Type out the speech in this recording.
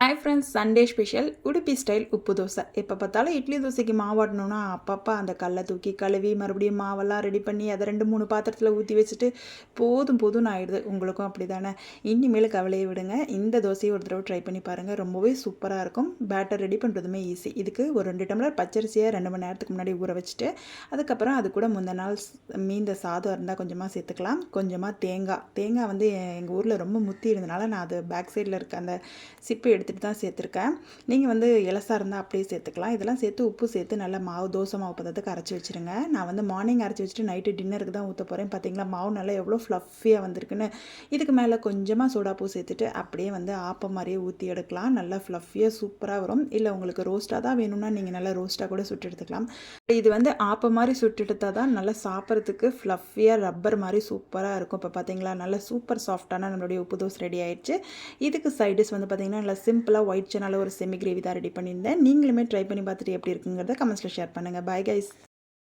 Hi friends, Sunday special Udupi style உப்பு தோசை. எப்போ பார்த்தாலும் இட்லி தோசைக்கு மாவாட்டணும்னா அப்பப்போ அந்த கல்லை தூக்கி கழுவி மறுபடியும் மாவெல்லாம் ரெடி பண்ணி அதை 2 3 பாத்திரத்தில் ஊற்றி வச்சுட்டு போதும் போதும்னு ஆயிடுது. உங்களுக்கும் அப்படி தானே? இனிமேல் கவலையை விடுங்க. இந்த தோசையை ஒரு தடவை ட்ரை பண்ணி பாருங்கள். ரொம்பவே சூப்பராக இருக்கும். பேட்டர் ரெடி பண்ணுறதுமே ஈஸி. இதுக்கு ஒரு 2 டம்ளர் பச்சரிசியை 2 மணி நேரத்துக்கு முன்னாடி ஊற வச்சுட்டு அதுக்கப்புறம் அது கூட முந்தின நாள் மீந்த சாதம் இருந்தால் கொஞ்சமாக சேர்த்துக்கலாம். கொஞ்சமாக தேங்காய் வந்து எங்கள் ஊரில் ரொம்ப முத்தி இருந்தனால நான் அது பேக் சைடில் இருக்க அந்த சிப்பை எடுத்து தான் சேர்த்துருக்கேன். நீங்கள் வந்து இலசா இருந்தால் அப்படியே சேர்த்துக்கலாம். இதெல்லாம் சேர்த்து உப்பு சேர்த்து நல்லா மாவு தோசை மாவு பதத்துக்கு அரைச்சி வச்சுருங்க. நான் வந்து மார்னிங் அரைச்சி வச்சுட்டு நைட்டு டின்னருக்கு தான் ஊற்ற போகிறேன். பார்த்தீங்களா மாவு நல்லா எவ்வளோ ஃப்ளஃபியாக வந்திருக்குன்னு. இதுக்கு மேலே கொஞ்சமாக சோடாப்பூ சேர்த்துட்டு அப்படியே வந்து ஆப்பம் மாதிரியே ஊற்றி எடுக்கலாம். நல்லா ஃப்ளஃபியாக சூப்பராக வரும். இல்லை உங்களுக்கு ரோஸ்ட்டாக தான் வேணும்னா நீங்கள் நல்லா ரோஸ்ட்டாக கூட சுட்டு எடுத்துக்கலாம். இது வந்து ஆப்பம் மாதிரி சுட்டு எடுத்தால் தான் நல்லா சாப்பிட்றதுக்கு ஃப்ளஃபியாக ரப்பர் மாதிரி சூப்பராக இருக்கும். இப்போ பார்த்தீங்களா நல்லா சூப்பர் சாஃப்டான நம்மளுடைய உப்பு தோசை ரெடி ஆயிடுச்சு. இதுக்கு சைடிஷ் வந்து பார்த்தீங்கன்னா நல்லா சிம்பிளாக ஒயிட் சனால ஒரு செமி கிரேவி தான் ரெடி பண்ணியிருந்தேன். நீங்களுமே ட்ரை பண்ணி பார்த்துட்டு எப்படி இருக்குங்கிறத கமெண்ட்ஸில் ஷேர் பண்ணுங்கள். Bye guys.